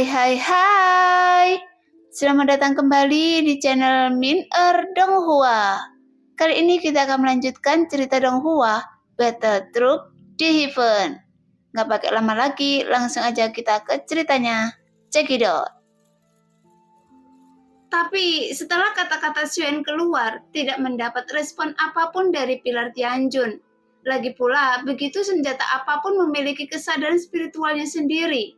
Hai. Selamat datang kembali di channel Min Donghua. Kali ini kita akan melanjutkan cerita Donghua, Battle Troop di Heaven. Gak pakai lama lagi, langsung aja kita ke ceritanya. Check it out. Tapi setelah kata-kata Xuan keluar, tidak mendapat respon apapun dari Pilar Tianjun. Lagi pula, begitu senjata apapun memiliki kesadaran spiritualnya sendiri.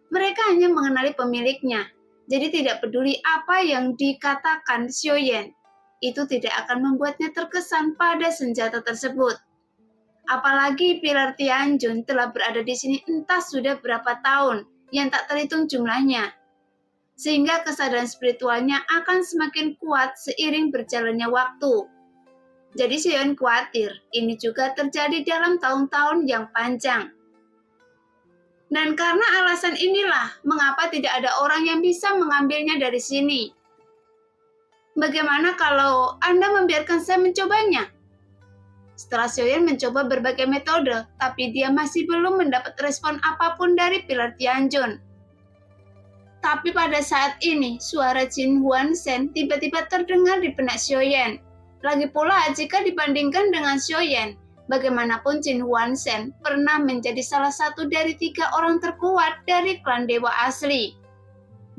Mereka hanya mengenali pemiliknya, jadi tidak peduli apa yang dikatakan Xiaoyan. Itu tidak akan membuatnya terkesan pada senjata tersebut. Apalagi Pilar Tianjun telah berada di sini entah sudah berapa tahun, yang tak terhitung jumlahnya. Sehingga kesadaran spiritualnya akan semakin kuat seiring berjalannya waktu. Jadi Xiaoyan khawatir, ini juga terjadi dalam tahun-tahun yang panjang. Dan karena alasan inilah mengapa tidak ada orang yang bisa mengambilnya dari sini. Bagaimana kalau Anda membiarkan saya mencobanya? Setelah Xiaoyan mencoba berbagai metode, tapi dia masih belum mendapat respon apapun dari Pilar Tianjun. Tapi pada saat ini, suara Jin Huanshen tiba-tiba terdengar di benak Xiaoyan. Lagi pula, jika dibandingkan dengan Xiaoyan, bagaimanapun Jin Huanshen pernah menjadi salah satu dari 3 orang terkuat dari klan Dewa Asli.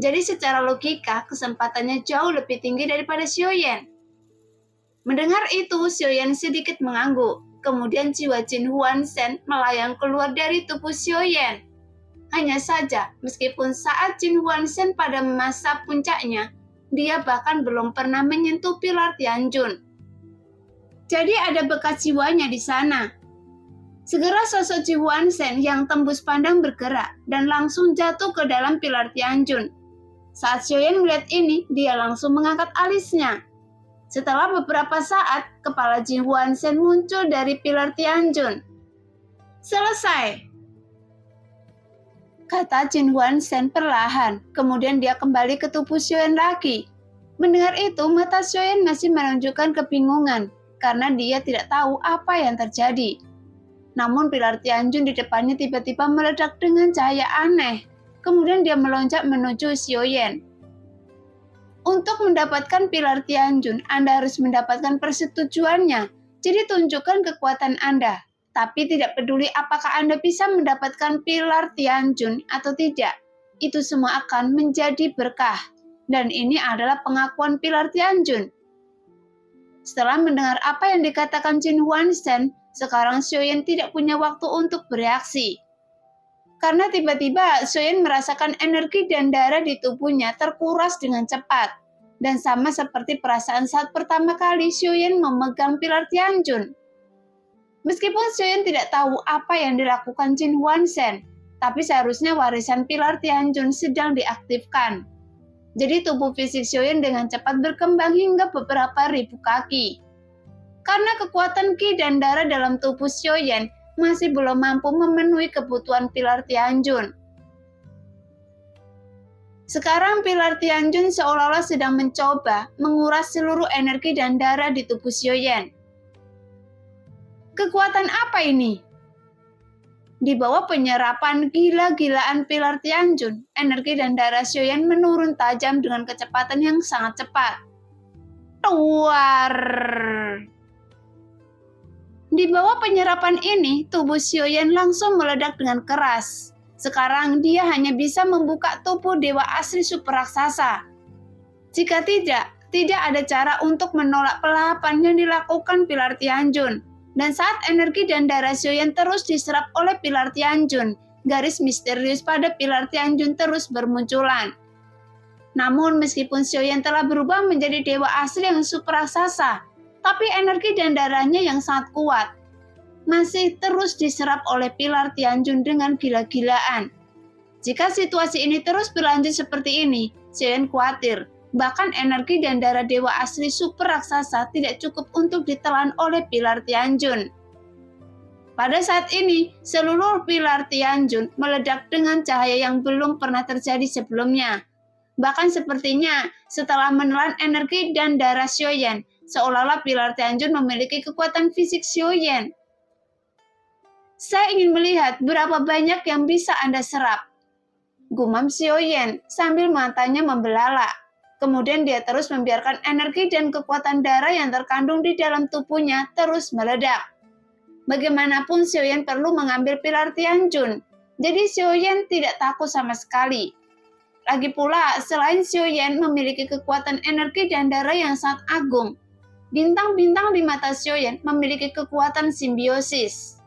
Jadi secara logika, kesempatannya jauh lebih tinggi daripada Xiaoyan. Mendengar itu, Xiaoyan sedikit mengangguk. Kemudian jiwa Jin Huanshen melayang keluar dari tubuh Xiaoyan. Hanya saja, meskipun saat Jin Huanshen pada masa puncaknya, dia bahkan belum pernah menyentuh Pilar Tianjun. Jadi ada bekas jiwanya di sana. Segera sosok Jin Huanshen yang tembus pandang bergerak dan langsung jatuh ke dalam Pilar Tianjun. Saat Xiaoyan melihat ini, dia langsung mengangkat alisnya. Setelah beberapa saat, kepala Jin Huanshen muncul dari Pilar Tianjun. Selesai, kata Jin Huanshen perlahan. Kemudian dia kembali ke tubuh Xiaoyan lagi. Mendengar itu, mata Xiaoyan masih menunjukkan kebingungan karena dia tidak tahu apa yang terjadi. Namun Pilar Tianjun di depannya tiba-tiba meledak dengan cahaya aneh. Kemudian dia melonjak menuju Xiaoyan. Untuk mendapatkan Pilar Tianjun, Anda harus mendapatkan persetujuannya. Jadi tunjukkan kekuatan Anda. Tapi tidak peduli apakah Anda bisa mendapatkan Pilar Tianjun atau tidak. Itu semua akan menjadi berkah. Dan ini adalah pengakuan Pilar Tianjun. Setelah mendengar apa yang dikatakan Jin Huanshen, sekarang Xiaoyan tidak punya waktu untuk bereaksi. Karena tiba-tiba Xiaoyan merasakan energi dan darah di tubuhnya terkuras dengan cepat. Dan sama seperti perasaan saat pertama kali Xiaoyan memegang Pilar Tianjun. Meskipun Xiaoyan tidak tahu apa yang dilakukan Jin Huanshen, tapi seharusnya warisan Pilar Tianjun sedang diaktifkan. Jadi tubuh fisik Xiaoyan dengan cepat berkembang hingga beberapa ribu kaki. Karena kekuatan Qi dan darah dalam tubuh Xiaoyan masih belum mampu memenuhi kebutuhan Pilar Tianjun. Sekarang Pilar Tianjun seolah-olah sedang mencoba menguras seluruh energi dan darah di tubuh Xiaoyan. Kekuatan apa ini? Di bawah penyerapan gila-gilaan Pilar Tianjun, energi dan darah Xiaoyan menurun tajam dengan kecepatan yang sangat cepat. Tuar! Di bawah penyerapan ini, tubuh Xiaoyan langsung meledak dengan keras. Sekarang dia hanya bisa membuka tubuh Dewa Asli super raksasa. Jika tidak ada cara untuk menolak pelapan yang dilakukan Pilar Tianjun. Dan saat energi dan darah Xiaoyan terus diserap oleh Pilar Tianjun, garis misterius pada Pilar Tianjun terus bermunculan. Namun meskipun Xiaoyan telah berubah menjadi dewa asli yang super raksasa, tapi energi dan darahnya yang sangat kuat masih terus diserap oleh Pilar Tianjun dengan gila-gilaan. Jika situasi ini terus berlanjut seperti ini, Xiaoyan khawatir. Bahkan energi dan darah dewa asli super raksasa tidak cukup untuk ditelan oleh Pilar Tianjun. Pada saat ini, seluruh Pilar Tianjun meledak dengan cahaya yang belum pernah terjadi sebelumnya. Bahkan sepertinya setelah menelan energi dan darah Xiaoyan, seolah-olah Pilar Tianjun memiliki kekuatan fisik Xiaoyan. Saya ingin melihat berapa banyak yang bisa Anda serap. gumam Xiaoyan sambil matanya membelalak. Kemudian dia terus membiarkan energi dan kekuatan darah yang terkandung di dalam tubuhnya terus meledak. Bagaimanapun Xiaoyan perlu mengambil pilar Tianjun, jadi Xiaoyan tidak takut sama sekali. Lagi pula, selain Xiaoyan memiliki kekuatan energi dan darah yang sangat agung, bintang-bintang di mata Xiaoyan memiliki kekuatan simbiosis.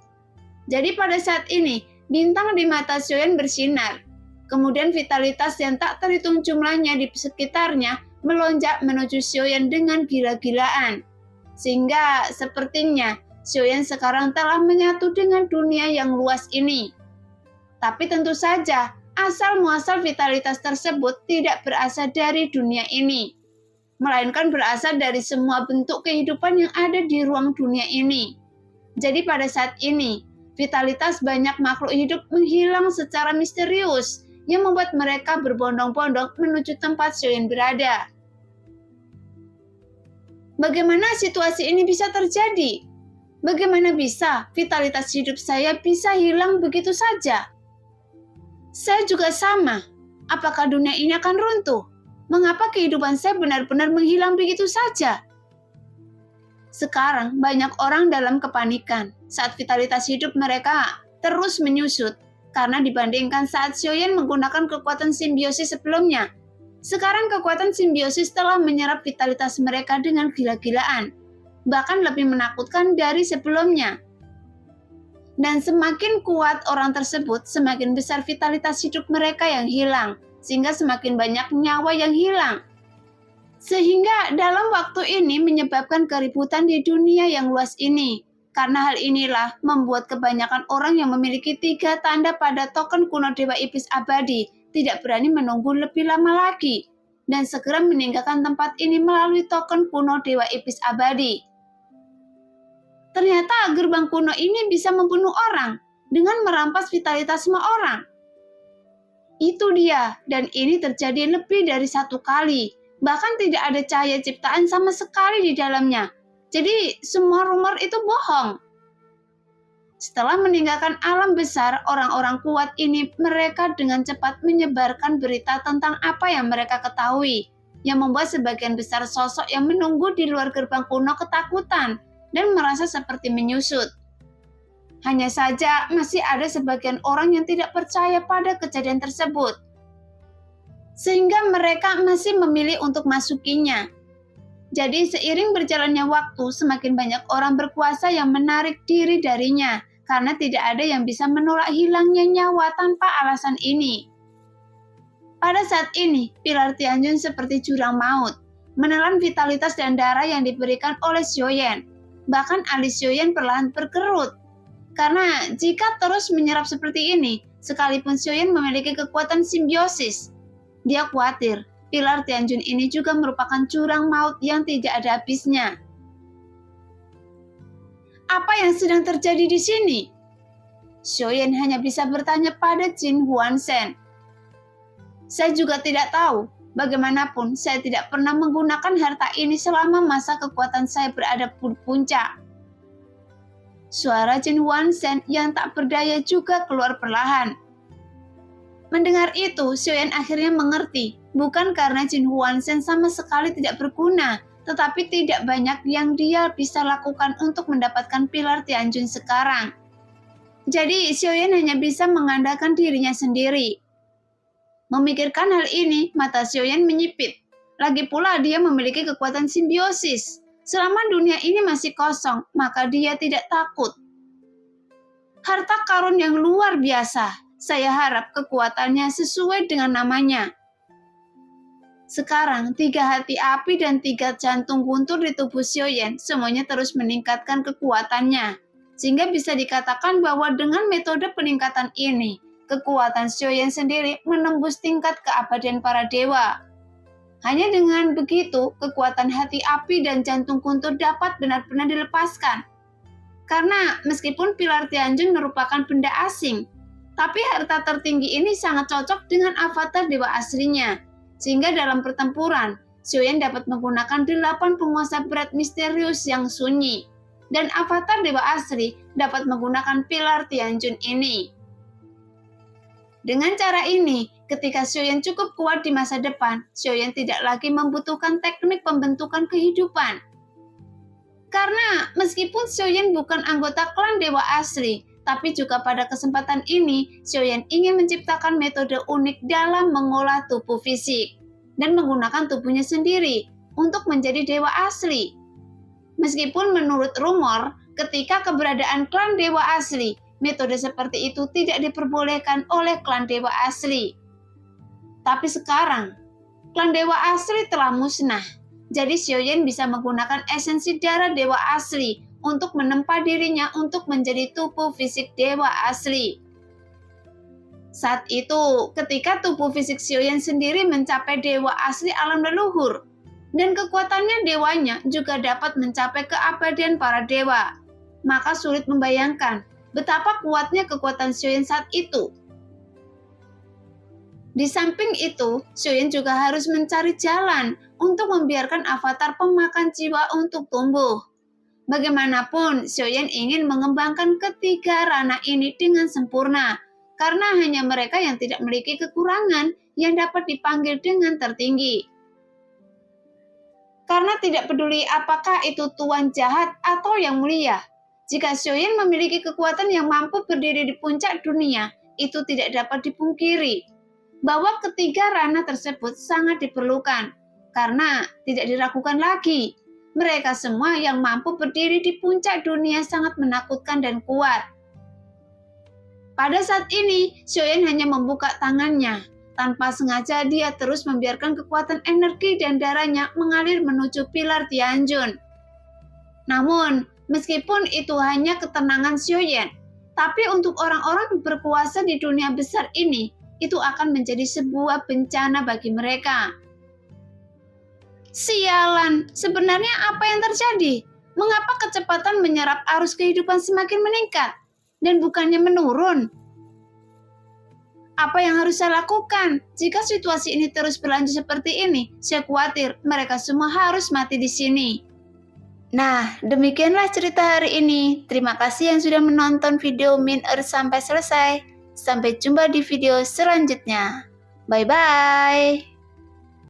Jadi pada saat ini, bintang di mata Xiaoyan bersinar. Kemudian vitalitas yang tak terhitung jumlahnya di sekitarnya melonjak menuju Xiaoyan dengan gila-gilaan. Sehingga sepertinya Xiaoyan sekarang telah menyatu dengan dunia yang luas ini. Tapi tentu saja, asal-muasal vitalitas tersebut tidak berasal dari dunia ini, melainkan berasal dari semua bentuk kehidupan yang ada di ruang dunia ini. Jadi pada saat ini, vitalitas banyak makhluk hidup menghilang secara misterius, yang membuat mereka berbondong-bondong menuju tempat Xiaoyan berada. Bagaimana situasi ini bisa terjadi? Bagaimana bisa vitalitas hidup saya bisa hilang begitu saja? Saya juga sama. Apakah dunia ini akan runtuh? Mengapa kehidupan saya benar-benar menghilang begitu saja? Sekarang banyak orang dalam kepanikan saat vitalitas hidup mereka terus menyusut. Karena dibandingkan saat Xiaoyan menggunakan kekuatan simbiosis sebelumnya, sekarang kekuatan simbiosis telah menyerap vitalitas mereka dengan gila-gilaan, bahkan lebih menakutkan dari sebelumnya. Dan semakin kuat orang tersebut, semakin besar vitalitas hidup mereka yang hilang, sehingga semakin banyak nyawa yang hilang. Sehingga dalam waktu ini menyebabkan keributan di dunia yang luas ini. Karena hal inilah membuat kebanyakan orang yang memiliki 3 tanda pada token kuno Dewa Iblis Abadi tidak berani menunggu lebih lama lagi dan segera meninggalkan tempat ini melalui token kuno Dewa Iblis Abadi. Ternyata gerbang kuno ini bisa membunuh orang dengan merampas vitalitas semua orang. Itu dia, dan ini terjadi lebih dari 1 kali. Bahkan tidak ada cahaya ciptaan sama sekali di dalamnya. Jadi semua rumor itu bohong. Setelah meninggalkan alam besar, orang-orang kuat ini mereka dengan cepat menyebarkan berita tentang apa yang mereka ketahui, yang membuat sebagian besar sosok yang menunggu di luar gerbang kuno ketakutan dan merasa seperti menyusut. Hanya saja masih ada sebagian orang yang tidak percaya pada kejadian tersebut, sehingga mereka masih memilih untuk masukinya. Jadi seiring berjalannya waktu, semakin banyak orang berkuasa yang menarik diri darinya, karena tidak ada yang bisa menolak hilangnya nyawa tanpa alasan ini. Pada saat ini, pilar Tianjun seperti jurang maut, menelan vitalitas dan darah yang diberikan oleh Xiaoyan. Bahkan alis Xiaoyan perlahan berkerut. Karena jika terus menyerap seperti ini, sekalipun Xiaoyan memiliki kekuatan simbiosis, dia khawatir pilar Tianjun ini juga merupakan jurang maut yang tidak ada habisnya. Apa yang sedang terjadi di sini? Xiaoyan hanya bisa bertanya pada Jin Huanshen. Saya juga tidak tahu. Bagaimanapun, saya tidak pernah menggunakan harta ini selama masa kekuatan saya berada di puncak. Suara Jin Huanshen yang tak berdaya juga keluar perlahan. Mendengar itu, Xiaoyan akhirnya mengerti. Bukan karena Jin Huanshen sama sekali tidak berguna, tetapi tidak banyak yang dia bisa lakukan untuk mendapatkan pilar Tianjun sekarang. Jadi, Xiaoyan hanya bisa mengandalkan dirinya sendiri. Memikirkan hal ini, mata Xiaoyan menyipit. Lagi pula dia memiliki kekuatan simbiosis. Selama dunia ini masih kosong, maka dia tidak takut. Harta karun yang luar biasa. Saya harap kekuatannya sesuai dengan namanya. Sekarang, 3 hati api dan 3 jantung guntur di tubuh Xiaoyan semuanya terus meningkatkan kekuatannya. Sehingga bisa dikatakan bahwa dengan metode peningkatan ini, kekuatan Xiaoyan sendiri menembus tingkat keabadian para dewa. Hanya dengan begitu, kekuatan hati api dan jantung guntur dapat benar-benar dilepaskan. Karena meskipun pilar Tianjun merupakan benda asing, tapi harta tertinggi ini sangat cocok dengan avatar dewa aslinya. Sehingga dalam pertempuran, Xiaoyan dapat menggunakan 8 penguasa berat misterius yang sunyi. Dan avatar dewa asli dapat menggunakan pilar Tianjun ini. Dengan cara ini, ketika Xiaoyan cukup kuat di masa depan, Xiaoyan tidak lagi membutuhkan teknik pembentukan kehidupan. Karena meskipun Xiaoyan bukan anggota klan dewa asli, tapi juga pada kesempatan ini, Xiaoyan ingin menciptakan metode unik dalam mengolah tubuh fisik dan menggunakan tubuhnya sendiri untuk menjadi dewa asli. Meskipun menurut rumor, ketika keberadaan klan dewa asli, metode seperti itu tidak diperbolehkan oleh klan dewa asli. Tapi sekarang, klan dewa asli telah musnah. Jadi Xiaoyan bisa menggunakan esensi darah dewa asli untuk menempa dirinya untuk menjadi tubuh fisik dewa asli. Saat itu, ketika tubuh fisik Xiaoyan sendiri mencapai dewa asli alam leluhur, dan kekuatannya dewanya juga dapat mencapai keabadian para dewa, maka sulit membayangkan betapa kuatnya kekuatan Xiaoyan saat itu. Di samping itu, Xiaoyan juga harus mencari jalan untuk membiarkan avatar pemakan jiwa untuk tumbuh. Bagaimanapun, Xiaoyan ingin mengembangkan ketiga ranah ini dengan sempurna, karena hanya mereka yang tidak memiliki kekurangan yang dapat dipanggil dengan tertinggi. Karena tidak peduli apakah itu tuan jahat atau yang mulia, jika Xiaoyan memiliki kekuatan yang mampu berdiri di puncak dunia, itu tidak dapat dipungkiri bahwa ketiga ranah tersebut sangat diperlukan, karena tidak diragukan lagi. Mereka semua yang mampu berdiri di puncak dunia sangat menakutkan dan kuat. Pada saat ini, Xiaoyan hanya membuka tangannya. Tanpa sengaja dia terus membiarkan kekuatan energi dan darahnya mengalir menuju pilar Tianjun. Namun, meskipun itu hanya ketenangan Xiaoyan, tapi untuk orang-orang berkuasa di dunia besar ini, itu akan menjadi sebuah bencana bagi mereka. Sialan, sebenarnya apa yang terjadi? Mengapa kecepatan menyerap arus kehidupan semakin meningkat dan bukannya menurun? Apa yang harus saya lakukan? Jika situasi ini terus berlanjut seperti ini, saya khawatir mereka semua harus mati di sini. Nah, demikianlah cerita hari ini. Terima kasih yang sudah menonton video Min Earth sampai selesai. Sampai jumpa di video selanjutnya. Bye-bye.